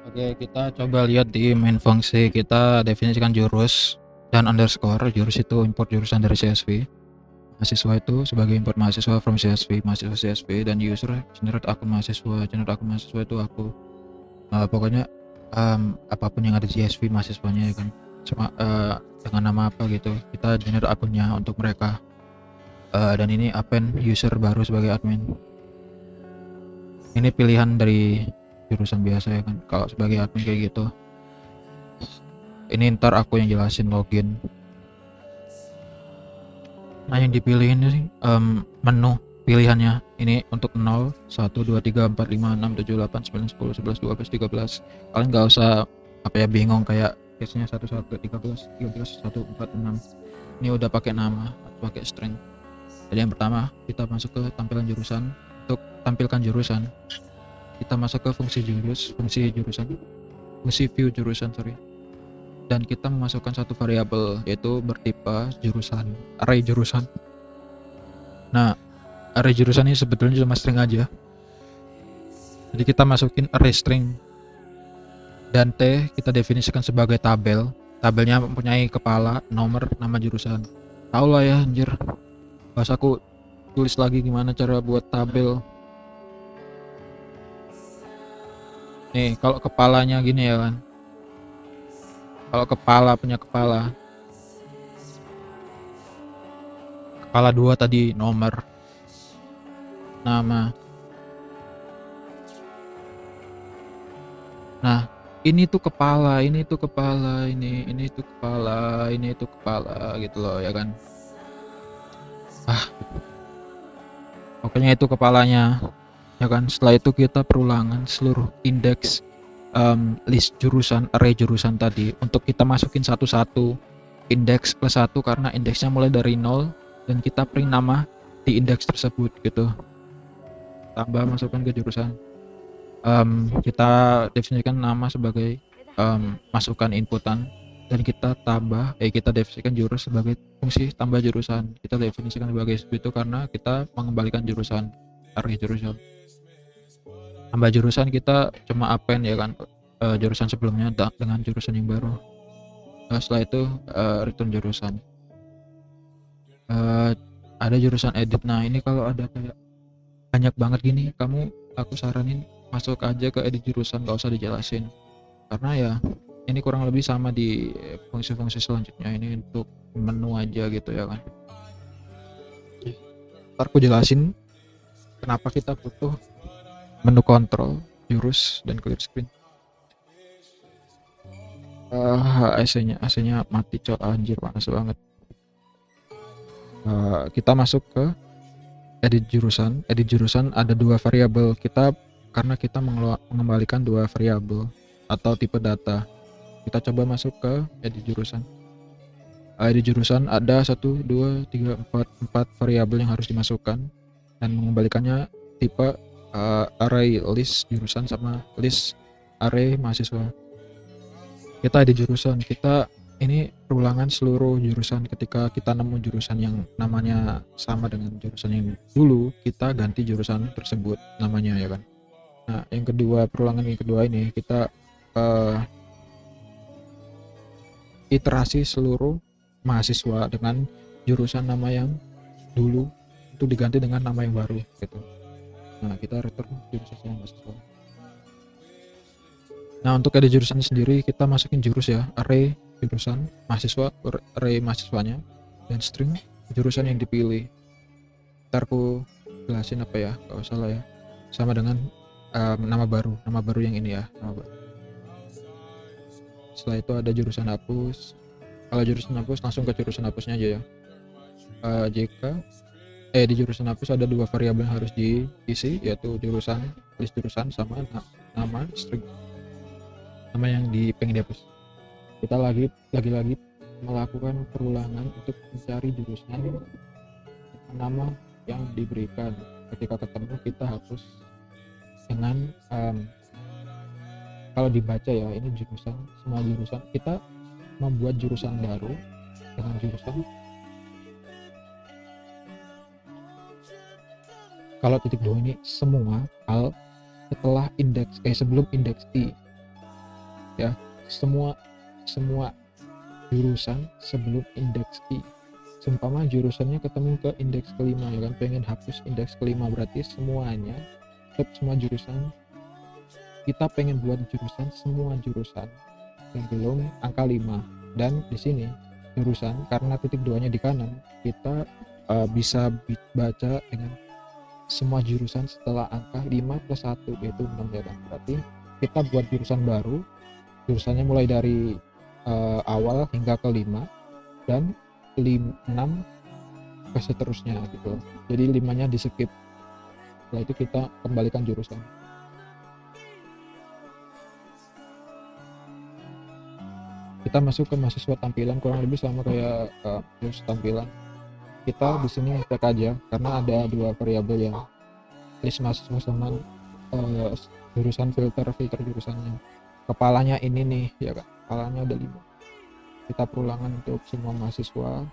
Oke, kita coba lihat di main fungsi. Kita definisikan jurus dan underscore. Jurus itu import jurusan dari CSV. Mahasiswa itu sebagai import mahasiswa from CSV, mahasiswa CSV, dan user generate akun mahasiswa. Generate akun mahasiswa itu aku. Pokoknya apapun yang ada di CSV mahasiswanya ya kan. Cuma dengan nama apa gitu. Kita generate akunnya untuk mereka. Dan ini append user baru sebagai admin. Ini pilihan dari jurusan biasa ya kan. Kalau sebagai admin kayak gitu. Ini ntar aku yang jelasin login. Nah yang dipilih ini sih menu pilihannya. Ini untuk 0, 1, 2, 3, 4, 5, 6, 7, 8, 9, 10, 11, 12, 13. Kalian nggak usah bingung kayak biasanya 1, 1, 13, 13, 1, 4, 6. Ini udah pakai nama atau pakai string. Jadi yang pertama kita masuk ke tampilan jurusan. Untuk tampilkan jurusan kita masuk ke fungsi jurusan, fungsi view jurusan dan kita memasukkan satu variabel yaitu bertipe jurusan, array jurusan. Nah, array jurusan ini sebetulnya cuma string aja. Jadi kita masukin array string dan T kita definisikan sebagai tabel. Tabelnya mempunyai kepala, nomor, nama jurusan. Tahu lah ya anjir. Pas aku tulis lagi gimana cara buat tabel. Nih, kalau kepalanya gini ya kan. Kalau kepala punya kepala 2 tadi nomor, nama. Nah, ini tuh kepala, ini tuh kepala, ini tuh kepala, ini tuh kepala gitu loh ya kan. Pokoknya itu kepalanya ya kan. Setelah itu kita perulangan seluruh indeks list jurusan, array jurusan tadi untuk kita masukin satu-satu. Indeks plus 1 karena indeksnya mulai dari 0 dan kita print nama di indeks tersebut gitu. Tambah masukkan ke jurusan. Kita definisikan nama sebagai masukan inputan dan kita kita definisikan jurus sebagai fungsi tambah jurusan. Kita definisikan sebagai itu karena kita mengembalikan jurusan, array jurusan. Tambah jurusan kita cuma append ya kan jurusan sebelumnya dengan jurusan yang baru. Setelah itu return jurusan. Ada jurusan edit. Nah ini kalau ada kayak banyak banget gini, aku saranin masuk aja ke edit jurusan, gak usah dijelasin karena ya ini kurang lebih sama di fungsi-fungsi selanjutnya. Ini untuk menu aja gitu ya kan. Ntar aku jelasin kenapa kita butuh menu kontrol, jurus, dan clear screen. AC-nya mati cok, anjir panas banget. Kita masuk ke edit jurusan ada 2 variabel kita karena kita mengembalikan 2 variabel atau tipe data. Kita coba masuk ke edit jurusan. Edit jurusan ada 1, 2, 3, 4 variabel yang harus dimasukkan dan mengembalikannya tipe array list jurusan sama list array mahasiswa. Kita edit jurusan, kita ini perulangan seluruh jurusan. Ketika kita nemu jurusan yang namanya sama dengan jurusan yang dulu, kita ganti jurusan tersebut namanya ya kan. Nah yang kedua, perulangan yang kedua ini kita iterasi seluruh mahasiswa dengan jurusan nama yang dulu itu diganti dengan nama yang baru gitu. Nah kita return jurusan mahasiswa. Nah untuk edit jurusan sendiri kita masukin jurus ya, array jurusan mahasiswa, array mahasiswanya, dan string jurusan yang dipilih. Ntar aku jelasin apa ya kalau salah ya, sama dengan nama baru yang ini ya, nama baru. Setelah itu ada jurusan hapus. Kalau jurusan hapus langsung ke jurusan hapusnya aja ya. Di jurusan hapus ada 2 variabel yang harus diisi, yaitu jurusan, list jurusan, sama nama string, nama yang pengen dihapus. Kita lagi melakukan perulangan untuk mencari jurusan nama yang diberikan. Ketika ketemu kita hapus dengan kalau dibaca ya ini jurusan, semua jurusan. Kita membuat jurusan baru dengan jurusan. Kalau titik 2 ini semua hal setelah sebelum indeks i. ya, semua semua jurusan sebelum indeks I. Seumpama jurusannya ketemu ke indeks kelima ya kan, pengen hapus indeks kelima, berarti semuanya, semua jurusan kita pengen buat jurusan, semua jurusan sebelum angka 5. Dan di sini jurusan karena titik 2-nya di kanan, kita bisa baca dengan semua jurusan setelah angka 5 plus 1 yaitu 6 ya kan. Berarti kita buat jurusan baru, jurusannya mulai dari awal hingga ke 5 dan 6 ke seterusnya gitu. Jadi 5-nya di skip. Setelah itu kita kembalikan jurusan. Kita masuk ke mahasiswa tampilan, kurang lebih sama kayak terus tampilan. Kita di sini cek aja karena ada dua variabel yang list mahasiswa sama jurusan filter jurusannya. Kepalanya ini nih ya kan, kepalanya ada 5. Kita perulangan untuk semua mahasiswa.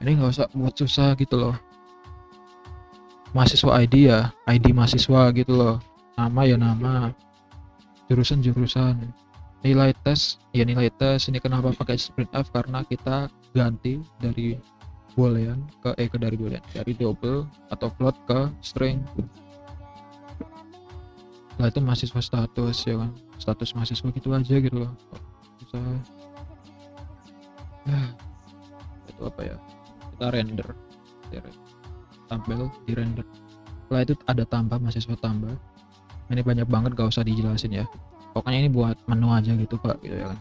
Ini nggak usah buat susah gitu loh. Mahasiswa ID ya, ID mahasiswa gitu loh. Nama ya nama, jurusan. Nilai tes ya nilai tes. Ini kenapa pakai printf, karena kita ganti dari boolean ke dari boolean, dari double atau float ke string. Nah itu mahasiswa status ya kan, status mahasiswa gitu aja gitu loh. Bisa itu apa ya, kita render tampil di render. Setelah itu ada tambah, mahasiswa tambah. Ini banyak banget, gak usah dijelasin ya, pokoknya ini buat menu aja gitu pak gitu ya kan.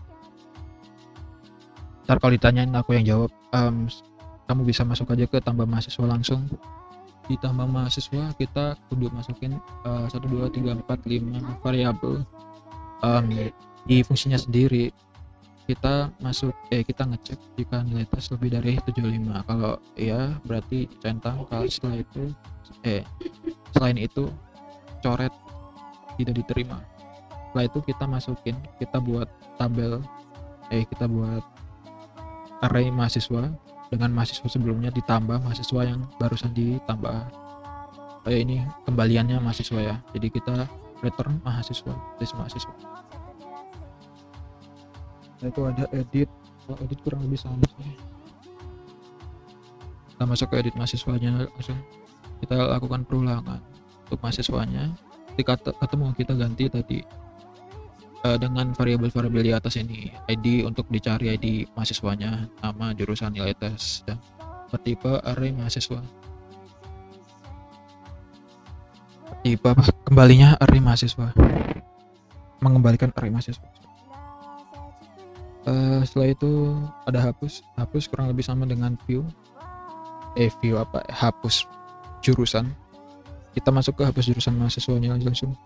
Ntar kalau ditanyain aku yang jawab. Kamu bisa masuk aja ke tambah mahasiswa langsung. Di tambah mahasiswa kita kudu masukin 1 2 3 4 5 variabel. Di fungsinya sendiri kita kita ngecek jika nilai tes lebih dari 75. Kalau iya berarti centang, kalau setelah itu selain itu coret tidak diterima. Setelah itu kita masukin, kita buat tabel kita buat array mahasiswa dengan mahasiswa sebelumnya ditambah mahasiswa yang barusan ditambah. Ini kembaliannya mahasiswa ya, jadi kita return mahasiswa, list mahasiswa. Nah, itu ada edit. Kalau edit kurang lebih sama sih. Kita masuk ke edit mahasiswanya langsung, kita lakukan perulangan untuk mahasiswanya. Ketika ketemu kita ganti tadi dengan variabel-variabel di atas ini, ID untuk dicari ID mahasiswanya, nama, jurusan, nilai tes, dan tipe array mahasiswa. Tipe apa? Kembalinya array mahasiswa, mengembalikan array mahasiswa. Setelah itu ada hapus kurang lebih sama dengan hapus jurusan. Kita masuk ke hapus jurusan mahasiswanya langsung.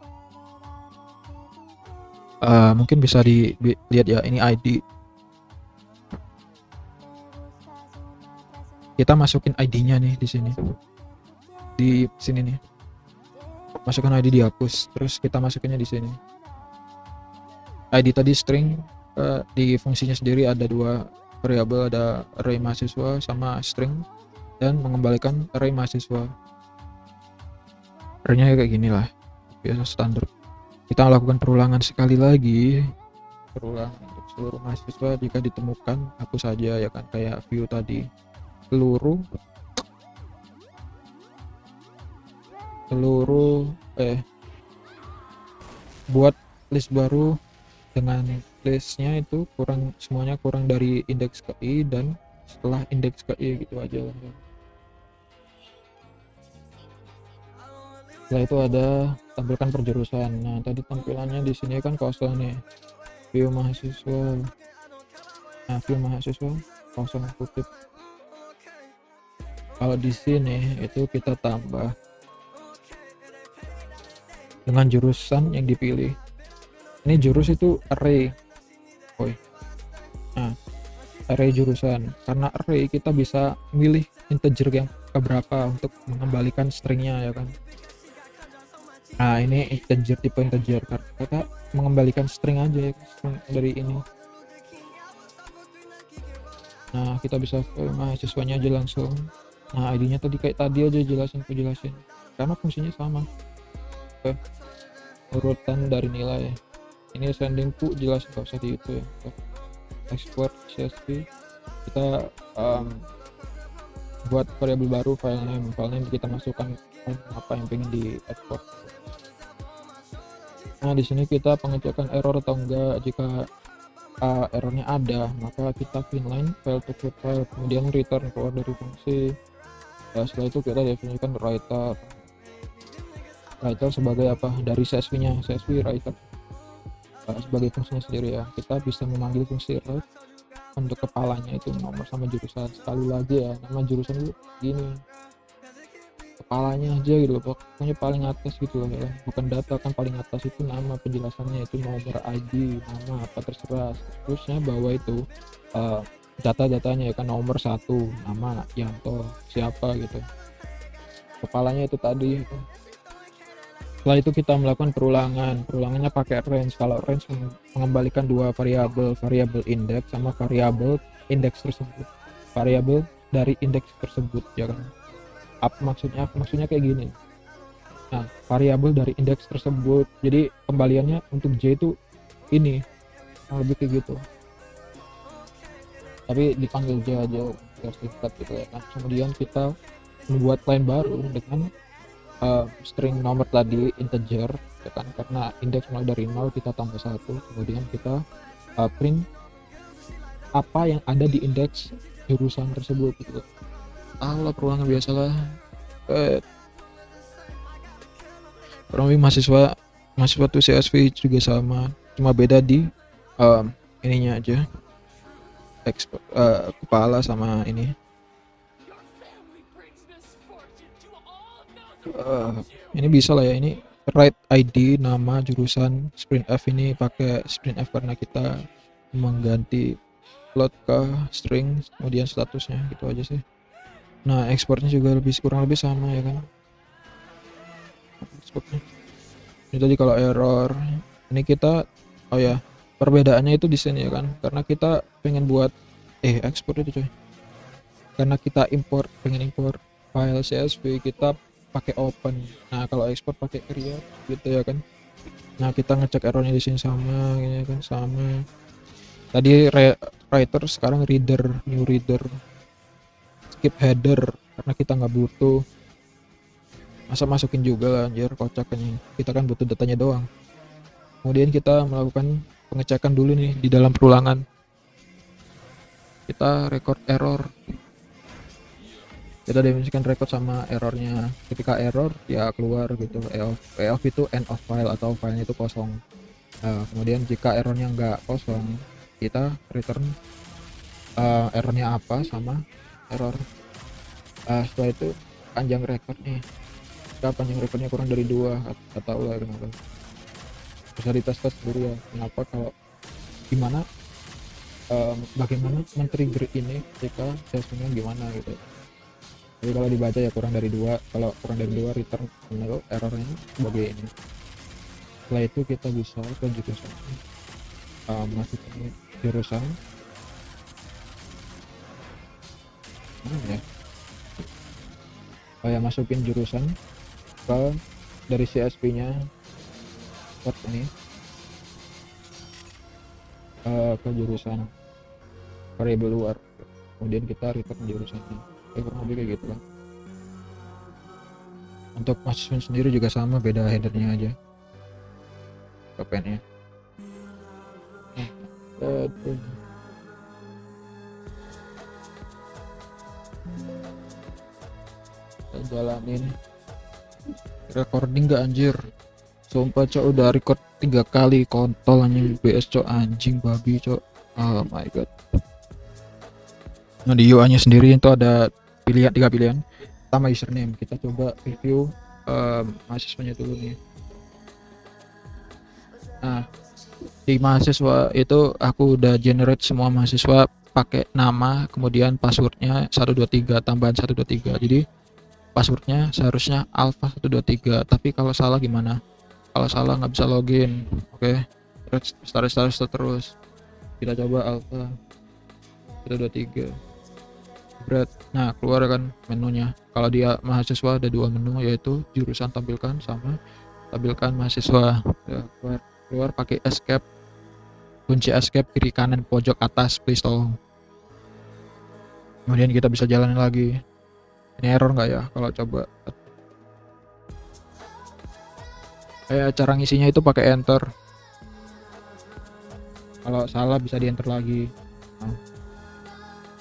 Mungkin bisa dilihat ya, ini ID. Kita masukin ID-nya nih di sini. Di sini nih. Masukkan ID, dihapus. Terus kita masukinnya di sini. ID tadi string, di fungsinya sendiri ada dua variabel, ada array mahasiswa sama string, dan mengembalikan array mahasiswa. Array-nya kayak gini lah. Biasa standar. Kita lakukan perulangan sekali lagi, perulangan untuk seluruh mahasiswa. Jika ditemukan hapus saja ya kan, kayak view tadi. Seluruh buat list baru dengan listnya itu semuanya kurang dari indeks ke I dan setelah indeks ke I gitu aja kan. Setelah itu ada tampilkan perjurusan. Nah tadi tampilannya di sini kan kosong nih, view mahasiswa. Nah view mahasiswa kosong kutip. Kalau di sini itu kita tambah dengan jurusan yang dipilih. Ini jurus itu array. Nah array jurusan, karena array kita bisa milih integer yang keberapa untuk mengembalikan stringnya ya kan. Nah ini integer, tipe integer, kita mengembalikan string aja, string dari ini. Nah kita bisa mahasiswanya aja langsung. Nah ID nya tadi kayak tadi aja, jelasin karena fungsinya sama. urutan dari nilai. Ini sending to jelas nggak usah di itu ya. Export CSV, kita buat variabel baru, file name kita masukkan apa yang pengen di export. Nah di sini kita pengecekan error atau enggak. Jika errornya ada, maka kita clean file to create file, kemudian return keluar dari fungsi. Setelah itu kita definisikan writer sebagai apa, dari CSV nya, CSV writer sebagai fungsinya sendiri ya. Kita bisa memanggil fungsi write untuk kepalanya itu nomor sama jurusan. Sekali lagi ya, nama jurusan itu gini, kepalanya aja gitu loh, pokoknya paling atas gitu loh ya, bukan data kan, paling atas itu nama, penjelasannya itu nomor, ID, nama apa terserah, terusnya bawah itu data-datanya ya kan, nomor 1 nama Yanto siapa gitu, kepalanya itu tadi gitu. Setelah itu kita melakukan perulangannya pakai range. Kalau range mengembalikan dua variabel indeks sama variabel indeks tersebut, variabel dari indeks tersebut ya kan. Maksudnya kayak gini. Nah, variabel dari indeks tersebut, jadi kembaliannya untuk J itu ini, lebih kayak gitu, tapi dipanggil J aja biar singkat gitu ya kan. Kemudian kita membuat line baru dengan string nomor tadi integer ya kan, karena indeks mulai dari 0 kita tambah 1, kemudian kita print apa yang ada di indeks jurusan tersebut gitu. Allah, perulangan biasalah. Kurang lebih mahasiswa tuh CSV juga sama, cuma beda di ininya aja, kepala sama ini. Ini bisa lah ya, ini write ID, nama, jurusan, sprintf ini pakai sprintf karena kita mengganti float ke string, kemudian statusnya gitu aja sih. Nah ekspornya juga kurang lebih sama ya kan, ekspornya ini tadi. Kalau error ini kita, oh ya perbedaannya itu di sini ya kan, karena kita pengen buat ekspor itu coy, karena kita pengen import file CSV kita pakai open. Nah kalau ekspor pakai create gitu ya kan. Nah kita ngecek errornya di sini sama ya kan, sama tadi writer, sekarang reader, new reader, skip header karena kita nggak butuh, masa masukin juga lah anjir, kocak ini, kita kan butuh datanya doang. Kemudian kita melakukan pengecekan dulu nih di dalam perulangan, kita record error, kita definisikan record sama errornya. Ketika error ya keluar gitu, EOF itu end of file atau filenya itu kosong. Kemudian jika errornya nggak kosong, kita return errornya apa sama error. Setelah itu panjang record nih, jika panjang recordnya kurang dari 2, nggak tahu lah kenapa, bisa dites dulu ya kenapa, kalau gimana bagaimana men-trigger ini jika testingnya gimana gitu. Jadi kalau dibaca ya kurang dari 2, kalau kurang dari 2 return errornya sebagai ini. Setelah itu kita bisa ke jurusan, masukin jurusan masukin jurusan ke dari CSV nya ini ke jurusan variabel luar, kemudian kita return jurusannya. Kurang lebih kayak gitu lah. Untuk mahasiswa sendiri juga sama, beda headernya aja, PN-nya. Kita jalanin recording gak anjir, sumpah cok, udah record 3 kali, kontol anjing, BS cok, anjing babi cok, oh my god. Nah di UI nya sendiri itu ada 3 pilihan. Pertama username, kita coba review mahasiswanya dulu nih. Nah di mahasiswa itu aku udah generate semua mahasiswa pakai nama, kemudian passwordnya 123 tambahan 123, jadi passwordnya seharusnya alpha 123, tapi kalau salah gimana? Kalau salah nggak bisa login. Oke, start terus, kita coba alpha 123 berat. Nah keluar kan menunya. Kalau dia mahasiswa ada 2 menu, yaitu jurusan tampilkan sama tampilkan mahasiswa. Udah keluar, keluar pakai escape, kunci escape kiri kanan pojok atas please tolong. Kemudian kita bisa jalan lagi. Ini error nggak ya kalau coba? Kayak cara ngisinya itu pakai enter. Kalau salah bisa di enter lagi. Nah,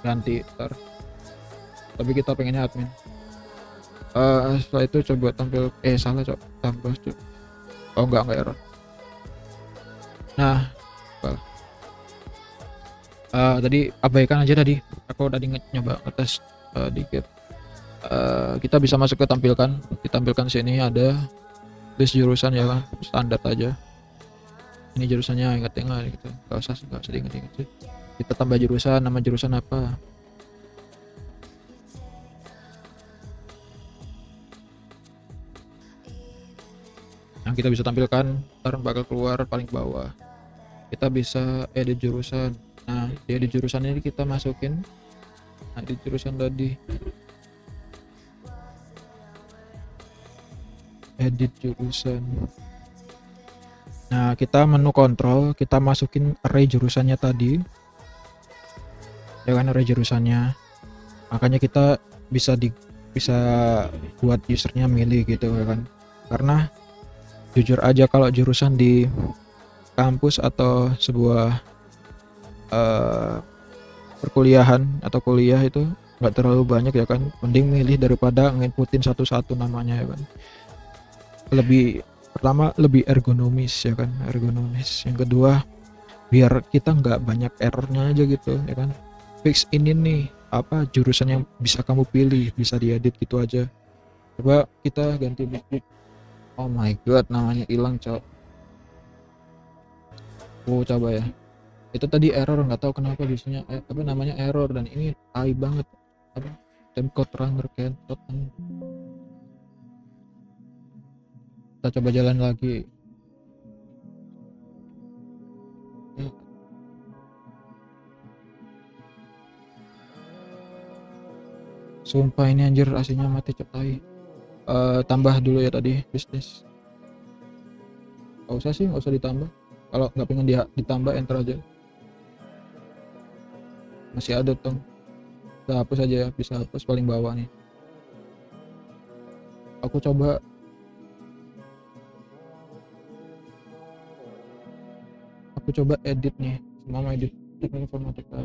ganti ntar. Tapi kita pengennya admin. Setelah itu coba tampil. Salah coba tambah coba. Oh enggak error. Nah, tadi abaikan aja tadi. Aku tadi nyoba ngetes dikit. Kita bisa masuk ke tampilkan. Ditampilkan sini ada list jurusan ya kan, standar aja. Ini jurusannya ingat-ingat gitu. Gak usah diingat-ingat sih. Kita tambah jurusan, nama jurusan apa? Nah, kita bisa tampilkan, ntar bakal keluar paling bawah. Kita bisa edit jurusan. Nah, di edit jurusan ini kita masukin. Nah, di jurusan tadi. Edit jurusan. Nah, kita menu kontrol, kita masukin array jurusannya tadi. Ya kan, array jurusannya. Makanya kita bisa buat usernya milih gitu ya kan. Karena jujur aja kalau jurusan di kampus atau sebuah perkuliahan atau kuliah itu nggak terlalu banyak ya kan, mending milih daripada nginputin satu-satu namanya ya kan. Pertama lebih ergonomis ya kan, yang kedua biar kita nggak banyak errornya aja gitu ya kan. Fix ini nih apa jurusan yang bisa kamu pilih, bisa diedit gitu aja. Coba kita ganti book. Oh my god, namanya hilang cok. Coba ya, itu tadi error, nggak tahu kenapa biasanya apa namanya error, dan ini tai banget apa timecode runner kentot. Kita coba jalan lagi. Sumpah ini anjir aslinya mati cepai. Tambah dulu ya tadi bisnis. Nggak usah ditambah. Kalau nggak pengen ditambah enter aja. Masih ada tuh. Kita hapus aja ya, bisa hapus paling bawah nih. Aku coba edit nih, semua mau edit teknik informatika.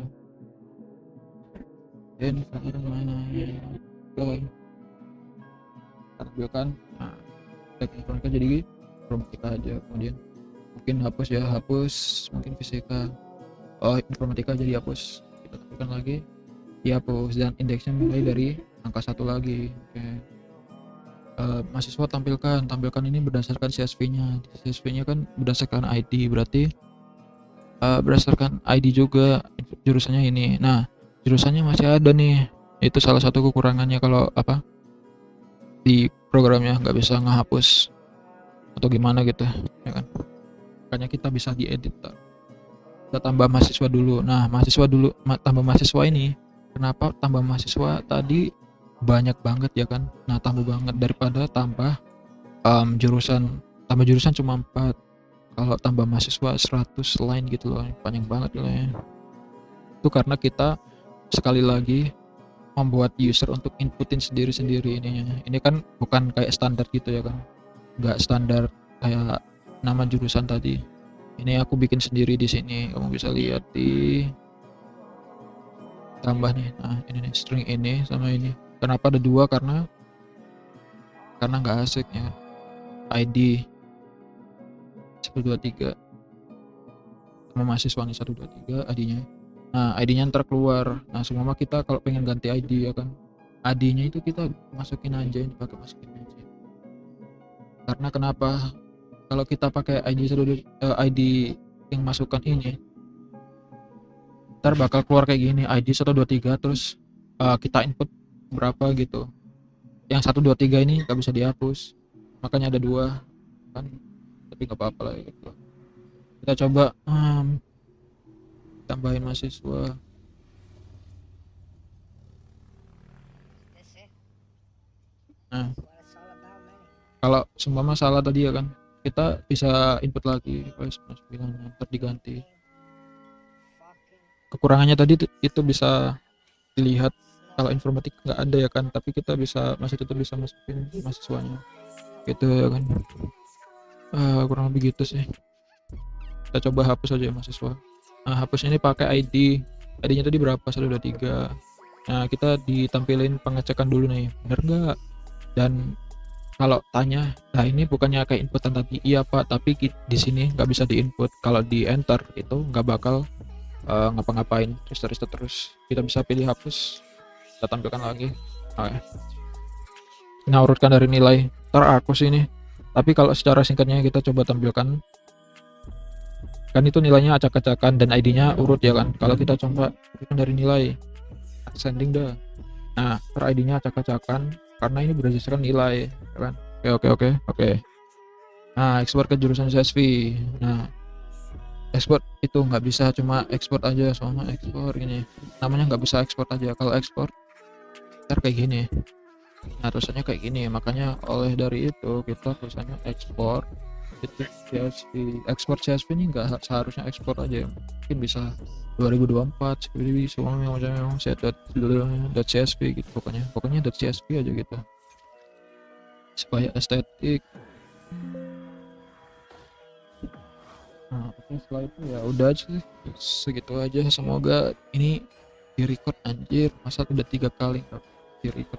Tampilkan. Nah, teknik informatika jadi informatika aja, kemudian mungkin hapus mungkin fisika. Informatika jadi hapus. Kita tampilkan lagi, dihapus, dan indeksnya mulai dari angka 1 lagi. Oke. Mahasiswa tampilkan ini berdasarkan CSV-nya. CSV-nya kan berdasarkan ID, berarti berdasarkan ID juga jurusannya ini. Nah, jurusannya masih ada nih. Itu salah satu kekurangannya kalau apa di programnya nggak bisa ngehapus atau gimana gitu ya kan. Makanya kita bisa diedit. Kita tambah mahasiswa dulu. Nah, tambah mahasiswa ini. Kenapa tambah mahasiswa tadi banyak banget ya kan? Nah, tambah banget daripada tambah jurusan. Tambah jurusan cuma 4. Kalau tambah mahasiswa 100 line gitu loh, panjang banget loh ya. Itu karena kita sekali lagi membuat user untuk inputin sendiri-sendiri ininya. Ini kan bukan kayak standar gitu ya kan, nggak standar kayak nama jurusan tadi. Ini aku bikin sendiri di sini, kamu bisa lihat di tambah nih. Nah, ini nih string ini sama ini. Kenapa ada 2? Karena nggak asik ya. ID 123 sama mahasiswa nih 123 ID-nya. Nah, ID-nya ntar keluar. Nah, semua kita kalau pengen ganti ID ya kan, ID-nya itu kita masukin aja, masukin aja. Karena kenapa? Kalau kita pakai ID yang masukkan ini, ntar bakal keluar kayak gini, ID 123 terus kita input berapa gitu. Yang 123 ini nggak bisa dihapus. Makanya ada 2 kan, tapi nggak apa-apa lah gitu. Kita coba tambahin mahasiswa. Nah, kalau semua masalah tadi ya kan, kita bisa input lagi voice 99 ntar diganti. Kekurangannya tadi itu bisa dilihat kalau informatik nggak ada ya kan, tapi kita bisa masih tetap bisa masukin mahasiswanya gitu ya kan. Kurang lebih gitu sih. Kita coba hapus aja ya mahasiswa. Nah, hapus ini pakai ID-nya tadi berapa? 123. Nah, kita ditampilin pengecekan dulu nih, bener nggak? Dan kalau tanya, nah ini bukannya kayak inputan tadi, iya Pak, tapi di sini nggak bisa diinput. Kalau di enter itu nggak bakal ngapa-ngapain, terus. Kita bisa pilih hapus, kita tampilkan lagi. Oke. Nah, urutkan dari nilai. Ntar aku sini. Tapi kalau secara singkatnya kita coba tampilkan. Kan itu nilainya acak-acakan dan ID-nya urut ya kan. Kalau kita coba urutkan dari nilai, ascending dah. Nah, per ID-nya acak-acakan karena ini berdasarkan nilai, ya kan. Oke. Nah, ekspor ke jurusan CSV. Nah, ekspor itu nggak bisa cuma ekspor aja, soalnya ekspor ini namanya nggak bisa ekspor aja. Kalau ekspor ntar kayak gini. Nah, tulisannya kayak gini, makanya oleh dari itu kita tulisannya ekspor itu CSV. Ekspor CSV ini nggak seharusnya ekspor aja, mungkin bisa 2024 jadi semuanya macam set.csv gitu, pokoknya .csv aja gitu supaya estetik. Nah, oke, setelah itu ya udah aja sih, segitu aja. Semoga ini di record, anjir masa udah 3 kali di record.